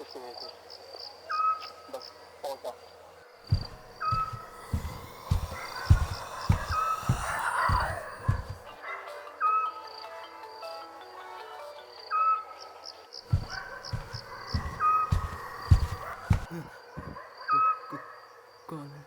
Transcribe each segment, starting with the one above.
Office से गई थी, बस पहुंचा। कौन है?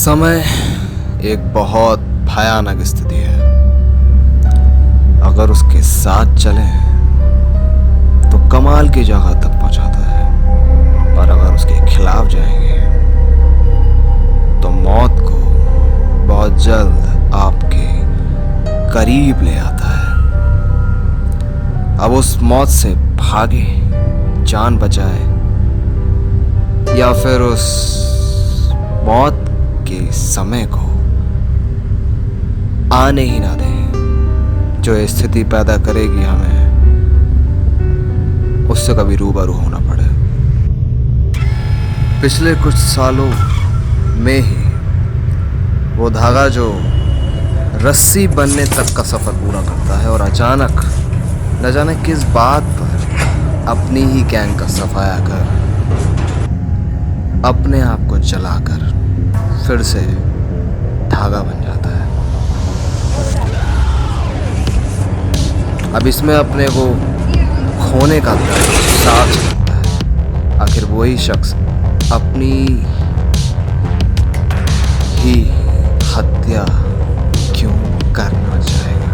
समय एक बहुत भयानक स्थिति है। अगर उसके साथ चले तो कमाल की जगह तक पहुंचाता है, पर अगर उसके खिलाफ जाएंगे तो मौत को बहुत जल्द आपके करीब ले आता है। अब उस मौत से भागे, जान बचाए, या फिर उस मौत के समय को आने ही ना दें जो स्थिति पैदा करेगी हमें उससे कभी रूबरू होना पड़े। पिछले कुछ सालों में ही वो धागा जो रस्सी बनने तक का सफर पूरा करता है और अचानक न जाने किस बात पर अपनी ही गैंग का सफाया कर अपने आप को जलाकर फिर से धागा बन जाता है। अब इसमें अपने को खोने का दर्द साफ लगता है। आखिर वही शख्स अपनी ही हत्या क्यों करना चाहेगा?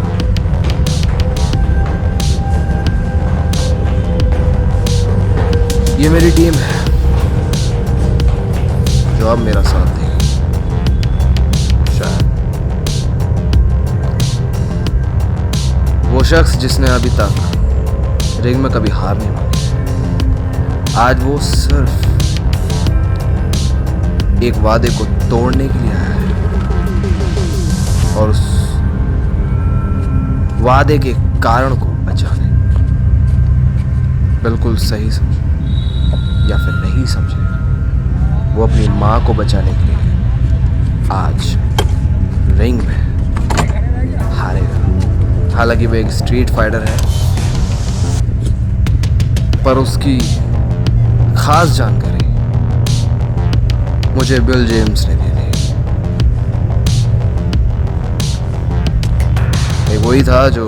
ये मेरी टीम है जो अब मेरा साथ देगी। वो शख्स जिसने अभी तक रिंग में कभी हार नहीं मानी, आज वो सिर्फ एक वादे को तोड़ने के लिए आया है और उस वादे के कारण को बचाने। बिल्कुल सही समझे या फिर नहीं समझे, वो अपनी माँ को बचाने के लिए आज रिंग में हारेगा। हालांकि वो एक स्ट्रीट फाइटर है, पर उसकी खास जानकारी मुझे बिल जेम्स ने दी थी। एक वही था जो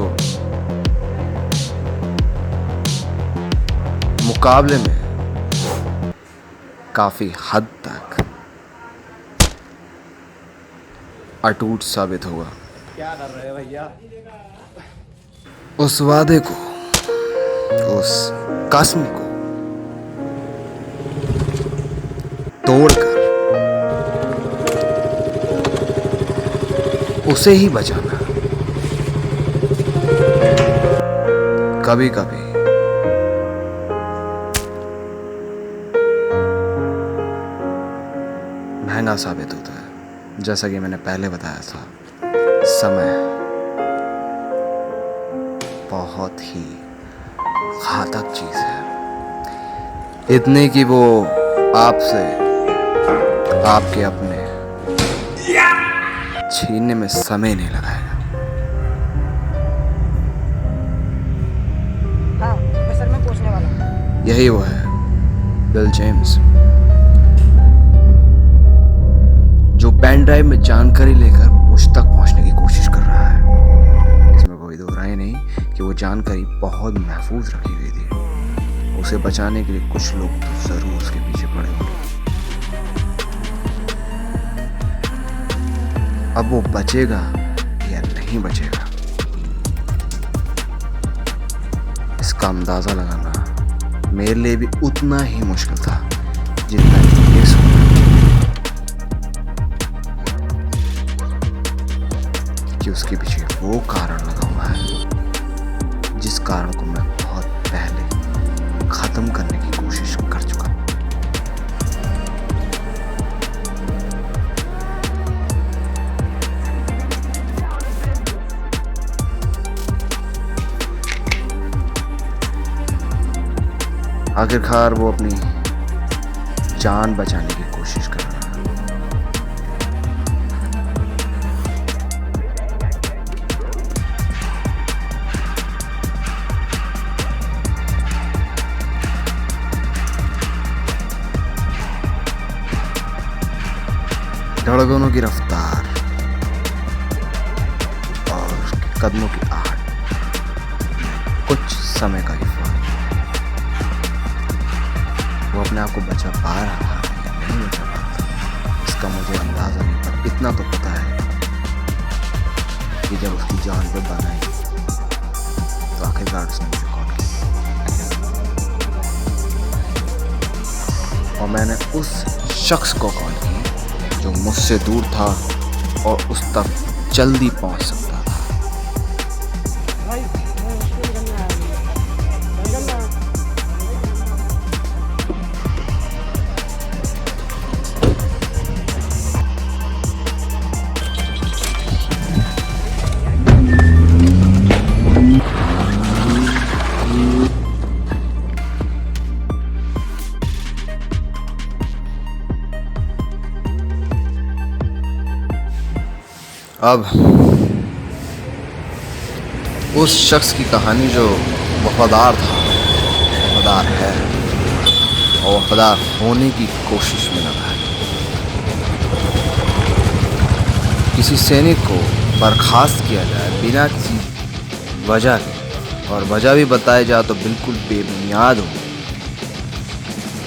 मुकाबले में काफी हद तक अटूट साबित हुआ। क्या कर रहे हैं भैया? उस वादे को, उस कसम को तोड़कर उसे ही बचाना कभी कभी महंगा साबित होता है। जैसा कि मैंने पहले बताया था, समय बहुत ही घातक चीज है। इतने कि वो आपसे आपके अपने छीनने में समय नहीं लगाएगा। हाँ, मैं सर में पूछने वाला हूँ। यही वो है, बिल जेम्स, जो पेन ड्राइव में जानकारी लेकर मुझ तक पहुंचने की कोशिश कर रहा है। इसमें कोई दो राय नहीं कि वो जानकारी बहुत महफूज रखी गई थी। उसे बचाने के लिए कुछ लोग तो जरूर उसके पीछे पड़े होंगे। अब वो बचेगा या नहीं बचेगा, इसका अंदाजा लगाना मेरे लिए भी उतना ही मुश्किल था जितना ये सुनना कि उसके पीछे वो कारण लगा हुआ है जिस कारण को मैं बहुत पहले खत्म करने की कोशिश कर चुका। आखिरकार वो अपनी जान बचाने की कोशिश कर रहा है। धड़कनों की रफ्तार और उसके कदमों की आहट, कुछ समय का ही फर्क। वो अपने आप को बचा पा रहा था या नहीं बचा पा रहा था, इसका मुझे अंदाजा नहीं, पर इतना तो पता है कि जब उसकी जान पे बान आई तो आखिरकार उसने मुझे कॉल किया और मैंने उस शख्स को कॉल की जो मुझसे दूर था और उस तक जल्दी पहुंच सकता था। भाई, मैं उसको निकलना है। निकलना। अब उस शख्स की कहानी जो वफादार था, वफादार है और वफादार होने की कोशिश में लगा है। किसी सैनिक को बर्खास्त किया जाए बिना किसी वजह के, और वजह भी बताया जाए तो बिल्कुल बेबुनियाद हो,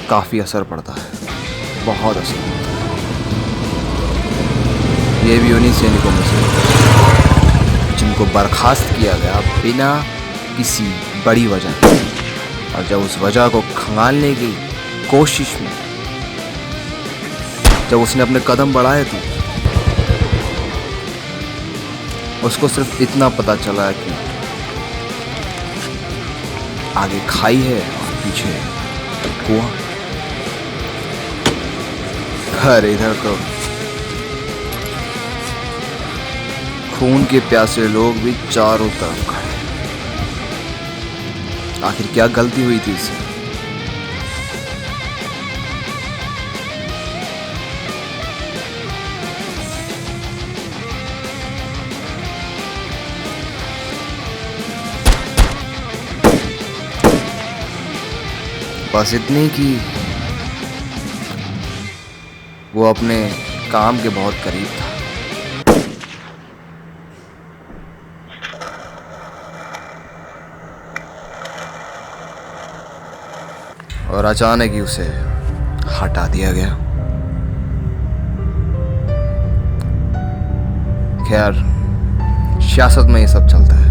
काफ़ी असर पड़ता है, बहुत असर पड़ता है। ये भी उन्हीं सैनिकों में से जिनको बर्खास्त किया गया बिना किसी बड़ी वजह के, और जब उस वजह को खंगालने की कोशिश में जब उसने अपने कदम बढ़ाए थे, उसको सिर्फ इतना पता चला कि आगे खाई है और पीछे कुआं। घर इधर तो खून के प्यासे लोग भी चारों तरफ खड़े। आखिर क्या गलती हुई थी इससे? बस इतनी कि वो अपने काम के बहुत करीब था। और अचानक ही उसे हटा दिया गया। खैर, सियासत में ये सब चलता है,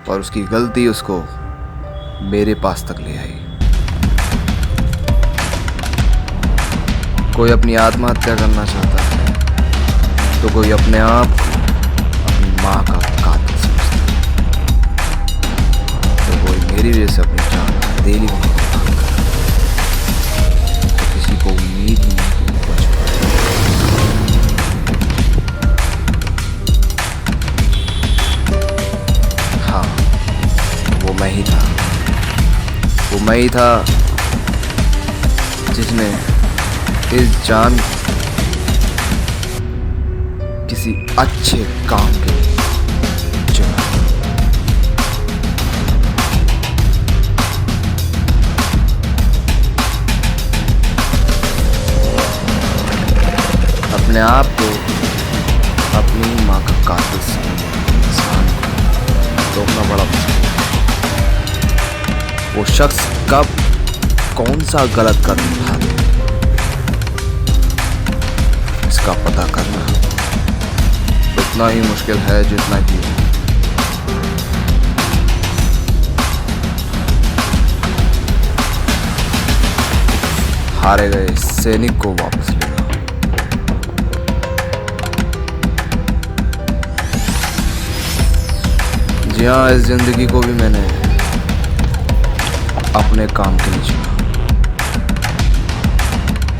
और उसकी गलती उसको मेरे पास तक ले आई। कोई अपनी आत्महत्या करना चाहता है तो कोई अपने आप को अपनी माँ का कातिल समझता है, तो कोई मेरी वजह से अपनी जान दे ली। वही था जिसने इस जान किसी अच्छे काम के लिए चुना। अपने आप को अपनी माँ का कातिल समझने इंसान को रोकना बड़ा मुश्किल है। वो शख्स कब कौन सा गलत कदम उठाता है, इसका पता करना उतना ही मुश्किल है जितना कि हारे गए सैनिक को वापस लेना। जी हाँ, इस जिंदगी को भी मैंने अपने काम के लिए चुना,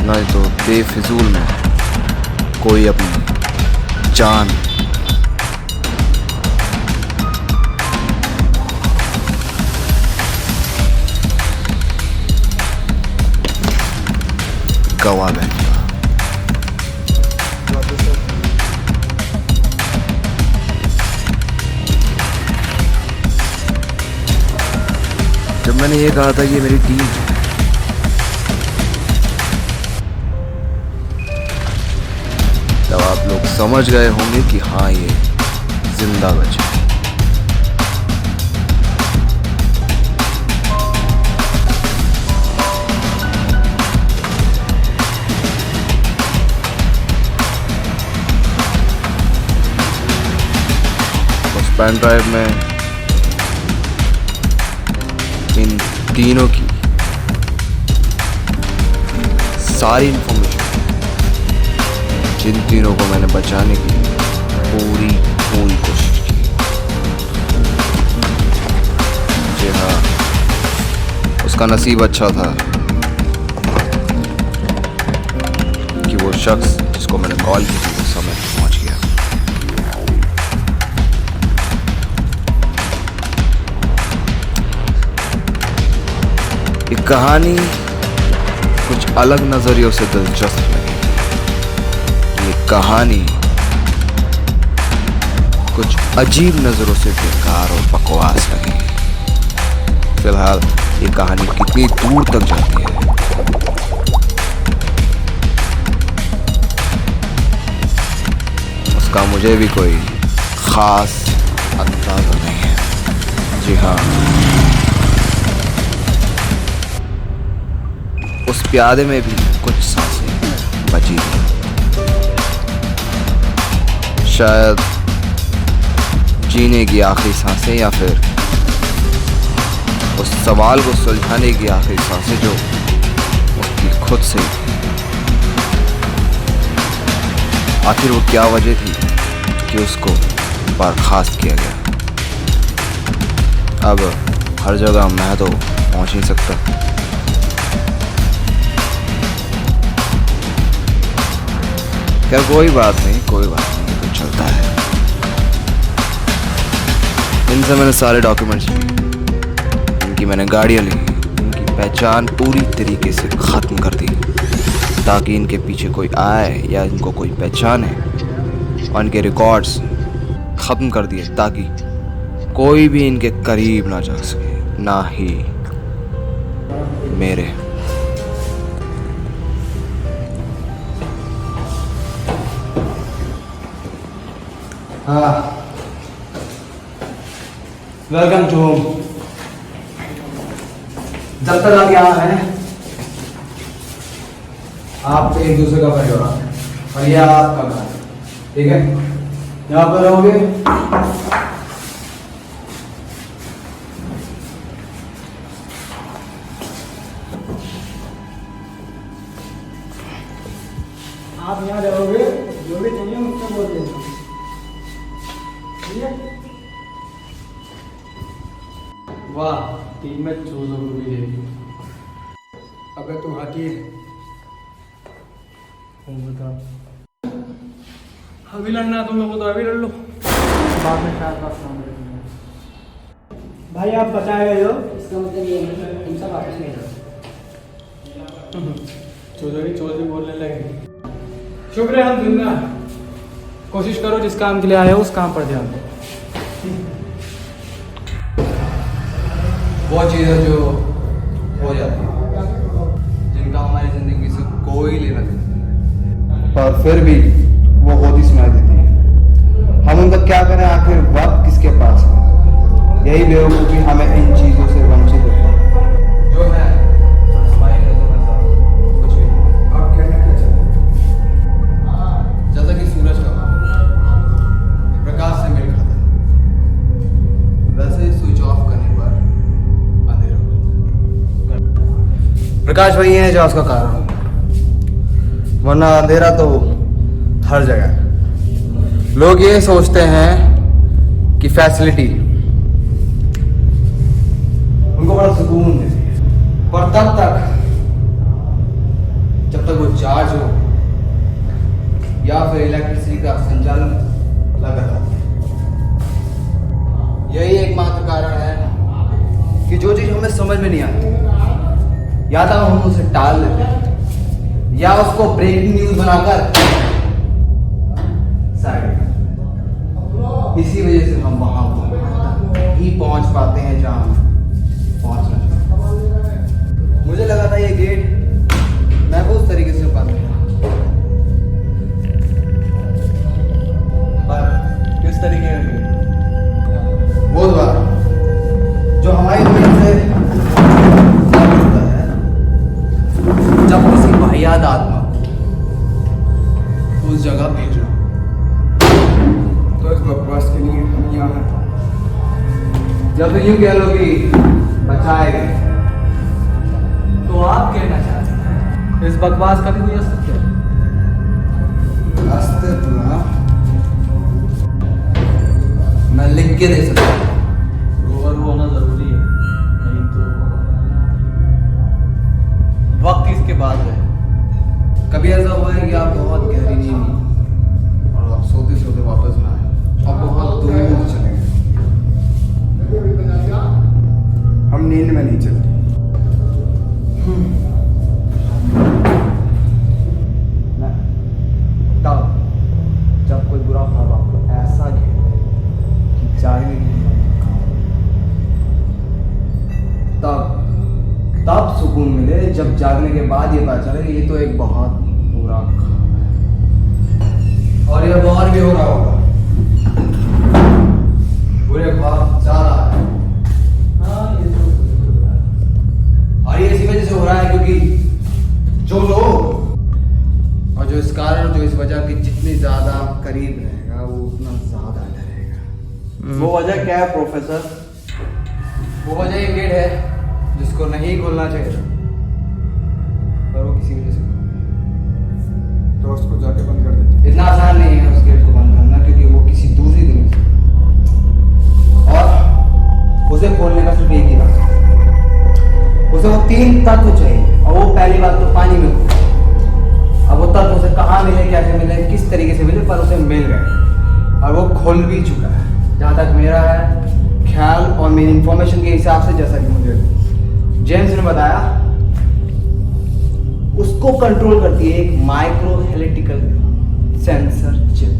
नहीं तो बेफिजूल में कोई अपनी जान गवा बैठा। जब मैंने ये कहा था ये मेरी टीम है, तब आप लोग समझ गए होंगे कि हाँ ये जिंदा बचे। उस पेन ड्राइव में इन तीनों की सारी इंफॉर्मेशन, जिन तीनों को मैंने बचाने की पूरी कोशिश की। जी हाँ, उसका नसीब अच्छा था कि वो शख्स जिसको मैंने कॉल की थी वो समय पर पहुंच गया। ये कहानी कुछ अलग नजरियों से दिलचस्प लगी। ये कहानी कुछ अजीब नजरों से बेकार और बकवास लगी। फिलहाल ये कहानी कितनी दूर तक जाती है उसका मुझे भी कोई खास अंदाजा नहीं है। जी हाँ, उस प्यादे में भी कुछ सांसें बची थी। शायद जीने की आखिरी सांसें, या फिर उस सवाल को सुलझाने की आखिरी सांसें जो उसकी खुद से ही थी। आखिर वो क्या वजह थी कि उसको बर्खास्त किया गया? अब हर जगह मैं तो पहुंच नहीं सकता। क्या कोई बात नहीं, तो चलता है। इनसे मैंने सारे डॉक्यूमेंट्स लिए, इनकी मैंने गाड़ियाँ ली, इनकी पहचान पूरी तरीके से ख़त्म कर दी ताकि इनके पीछे कोई आए या इनको कोई पहचाने, और इनके रिकॉर्ड्स ख़त्म कर दिए ताकि कोई भी इनके करीब ना जा सके, ना ही मेरे। हाँ, वेलकम टू होम। जब तक आप यहाँ हैं आप एक दूसरे का परिवार है और यह आपका घर है, ठीक है? यहाँ पर रहोगे, आप यहाँ रहोगे, जो भी चाहिए मुझसे बोल देना, ठीक है? वाह, टीम में चूजों को भी है। अबे तू हकी है, बता। अभी लड़ना तुम लोगों को, तो अभी लड़ लो, बाद में शायद बात सामने भाई आप बचाए गए हो। इसका मतलब ये है कि तुम सब वापस ले जाओ। चौधरी चौधरी बोलने लगे। शुक्र है हम जिंदा। कोशिश करो जिस काम के लिए आए हो उस काम पर ध्यान दो। वो चीज़ें जो हो जाती है, जिनका हमारी ज़िंदगी से कोई लेना देना नहीं, पर फिर भी वो होती सुनाई देती है। हम उनका क्या करें, आखिर वक्त किसके पास है? यही बेवकूफ़ी हमें इन चीज़ों से वंचित करती है। जो है हमारी नज़र में साफ कुछ भी नहीं। आप कहना क्या चाहते हैं? जैसा कि सूरज का प्रकाश से मेल खाता है, वैसे स्विच ऑफ करने पर अंधेरा हो जाता है। प्रकाश वही है जो उसका कारण है, वरना अंधेरा तो हर जगह है। लोग ये सोचते हैं कि फैसिलिटी उनको बड़ा सुकून देती है, पर तब तक जब तक वो चार्ज हो या फिर इलेक्ट्रिसिटी का संचालन लगा रहता है। यही एकमात्र कारण है कि जो चीज हमें समझ में नहीं आती, या तो हम उसे टाल देते हैं या उसको ब्रेकिंग न्यूज बनाकर साइड। इसी वजह से हम वहां ही पहुंच पाते हैं जहां पहुंचना चाहिए। मुझे लगा था ये गेट महफूज तरीके से बंद है, पर किस तरीके का गेट? वो द्वार जो हमारी दुनिया से होता है जब किसी वाहियात आत्मा उस जगह भेजना, तो इस बकवास के लिए हम यहाँ हैं। जब तो यूं कह लो कि बचाए गए, तो आप कहना चाहते हैं इस बकवास का भी कोई अस्तित्व है? अस्तित्व ना मैं लिख के दे सकता हूँ। रोवर होना जरूरी है, नहीं तो वक्त इसके बाद है। कभी ऐसा हुआ है कि आप बहुत गहरी नींद में और आप सोते सोते वापस ना आए और बहुत दूर चले गए? हम नींद में नहीं चलते। तब जब कोई बुरा ख्वाब आपको ऐसा घेरे कि जागने की हिम्मत ना हो, तब सुकून मिले जब जागने के बाद ये पता चले ये तो एक बहुत बुरा ख्वाब है। और ये और भी हो रहा होगा, बुरे ख्वाब ज्यादा है। और ये इसी वजह से हो रहा है क्योंकि जो लोग और जो इस कारण जो इस वजह के जितने ज्यादा करीब रहेगा वो उतना ज्यादा डरेगा। वो वजह क्या है प्रोफेसर? वो वजह एक गेट है जिसको नहीं खोलना चाहिए था, पर वो किसी वजह से तो उसको जाके बंद कर देते। इतना आसान नहीं है उस गेट को बंद करना, क्योंकि वो किसी दूसरी दुनिया से, और उसे खोलने का सिर्फ एक ही रास्ता, उसे वो 3 तत्व चाहिए। और वो पहली बात तो पानी में खो। अब वो तत्व उसे कहाँ मिले, कैसे मिले, किस तरीके से मिले, पर उसे मिल गए और वो खुल भी चुका है। जहाँ तक मेरा है ख्याल और मेरी इंफॉर्मेशन के हिसाब से, जैसा कि मुझे जेम्स ने बताया, उसको कंट्रोल करती है एक माइक्रो हेलिटिकल सेंसर चिप।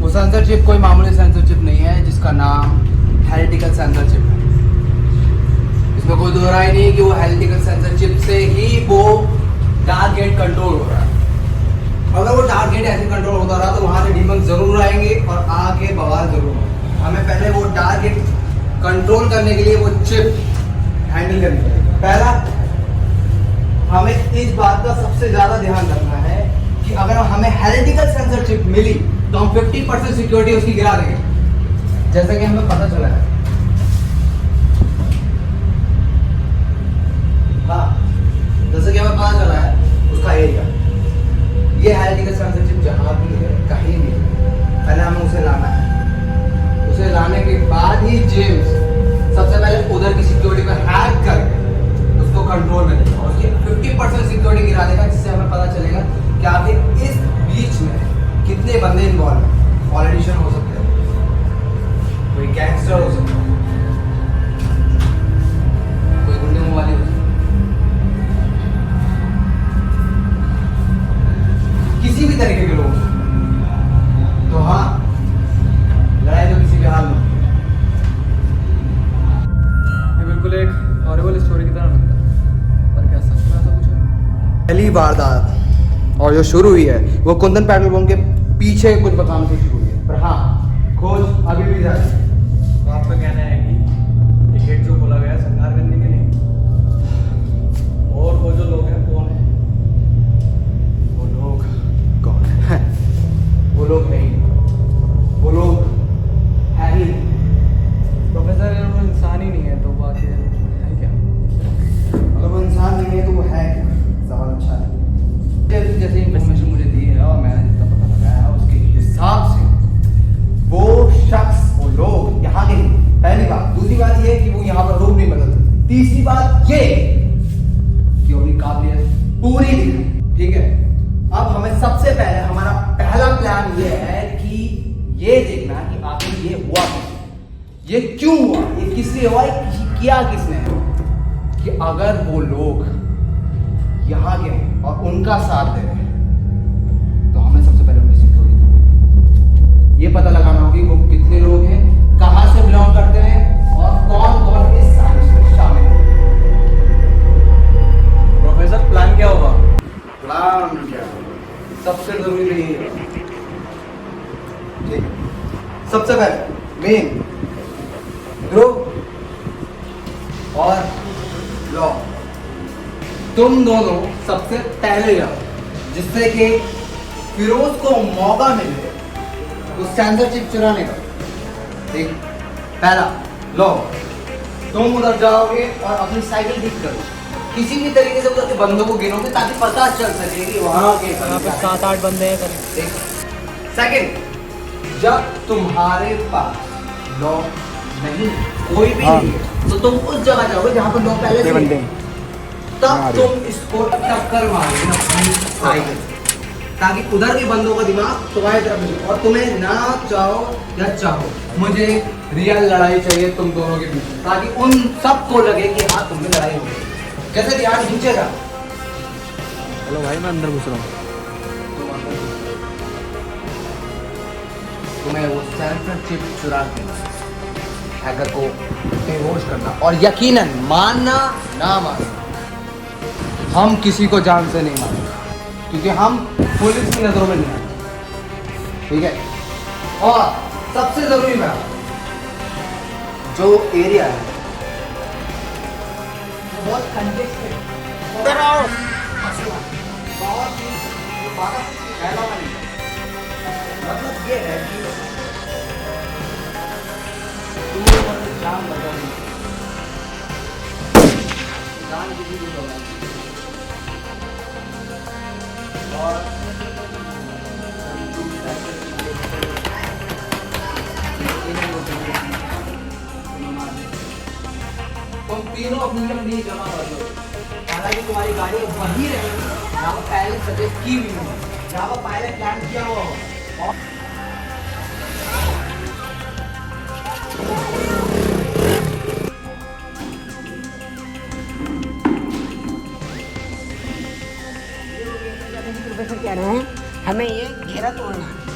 वो सेंसर चिप कोई मामूली सेंसर चिप नहीं है, जिसका नाम हेलिटिकल सेंसर चिप है। इसमें कोई दो राय नहीं कि वो हेलिटिकल सेंसर चिप से ही वो डार्क गेट कंट्रोल हो रहा है। अगर वो डार्क गेट ऐसे कंट्रोल होता रहा तो वहां से डीमन जरूर आएंगे और आके बवाल जरूर होगा। हमें पहले वो डार्क गेट कंट्रोल करने के लिए वो चिप हैंडल करनी पड़ेगी। पहला, हमें इस बात का सबसे ज्यादा ध्यान रखना है कि अगर हमें हेलिटिकल सेंसर चिप मिली तो हम 50% सिक्योरिटी उसकी गिरा देंगे, जैसा कि हमें पता चला है। हाँ, जैसे कि हमें पता चला है उसका एरिया, ये हेलिटिकल सेंसर चिप जहाँ भी है, कहीं भी है, पहले हमें उसे लाना है। उसे लाने के बाद ही जेम्स सबसे पहले उधर की सिक्योरिटी पर हैक करके उसको कंट्रोल में लेगा और उसकी 50% सिक्योरिटी गिरा देगा, जिससे हमें पता चलेगा कि आखिर इस बीच में कितने बंदे इन्वॉल्व हैं। पॉलिटिशियन हो सकते हैं, कोई गैंगस्टर हो सकता है, किसी भी तरीके के लोग तो हाँ, लड़ाई तो किसी भी हाल में। ये बिल्कुल एक हॉरिबल स्टोरी की तरह लगता है, पर क्या सच में ऐसा कुछ है? पहली वारदात और जो शुरू हुई है वो कुंदन पेट्रोल पंप के पीछे कुछ मकान से शुरू हुई है, पर हाँ खोज अभी भी जारी है। तो आपका कहना है कि ये गेट जो खोला गया है सरकार करने के लिए, और वो जो लोग हैं कौन है? वो लोग कौन है? वो लोग नहीं, वो लोग है ही नहीं। प्रोफेसर ये वो इंसान ही नहीं है तो बात ये है क्या? अगर वो इंसान नहीं है तो वो है क्या? सवाल अच्छा है। जैसे इन्फॉर्मेशन मुझे दी है और मैंने जितना पता लगाया उसके हिसाब से वो शख्स, वो लोग यहाँ के नहीं। पहली बात। दूसरी बात ये कि वो यहाँ पर रूप नहीं बदल सकते। तीसरी बात ये कि उनकी काबिलियत पूरी नहीं है। ठीक है, अब हमें सबसे पहले हमारा पहला प्लान ये है कि ये देखना कि आखिर ये हुआ कैसे, ये क्यों हुआ, ये किस लिए हुआ, ये किया किसने है। कि अगर वो लोग यहाँ के हैं और उनका साथ दे रहे हैं तो हमें सबसे पहले उनकी सिक्योरिटी ये पता लगाना होगी वो कितने लोग हैं, कहां से बिलोंग करते हैं और कौन कौन इस साजिश में शामिल है। प्रोफेसर प्लान क्या होगा? प्लान क्या होगा? सबसे जरूरी है ठीक, सबसे पहले मेन ग्रुप और लॉ, तुम दोनों सबसे पहले जाओ जिससे कि फिरोज को मौका मिले उस सेंसरशिप चुराने का। ठीक, पहला लो, तुम उधर जाओगे और अपनी साइकिल ठीक करो, किसी भी तरीके से उधर के बंदों को गिनोगे ताकि पता चल सके कि वहां के यहाँ पे 7-8 बंदे हैं करीब। सेकंड, जब तुम्हारे पास लो नहीं कोई भी नहीं है तो तुम उस जगह जाओगे जहां पर लोग पहले से हैं। तब तुम इसको टक्कर मारोगे ना अपनी साइकिल से, ताकि उधर के बंदों का दिमाग तुम्हारी तरफ नहीं। और तुम्हें ना चाहो या चाहो मुझे रियल लड़ाई चाहिए तुम दोनों के बीच, ताकि उन सबको लगे कि हाँ तुम में लड़ाई हो गई। कैसे ध्यान खींचेगा? हेलो भाई, मैं अंदर घुस रहा हूँ। तुम्हें वो सेंसरशिप चुरा के हैकर को बेहोश करना, और यकीनन मानना ना मानना हम किसी को जान से नहीं मारेंगे क्योंकि हम पुलिस की नजरों में नहीं आते। ठीक है, और सबसे जरूरी बात, जो एरिया है वो बहुत कंजेस्टेड, बहुत ही फैला हुआ नहीं है। मतलब ये है कि जान लगा नहीं, जान किसी भी लगा नहीं। और तुम तीनों अपनी नहीं जमा कर लो, हालांकि तुम्हारी गाड़ी वही रहेगी जहाँ पर पहले सजेस्ट की हुई हो, जहाँ पर पहले प्लान किया हुआ हो। और प्रोफेसर कह रहे हैं हमें ये घेरा तोड़ना है।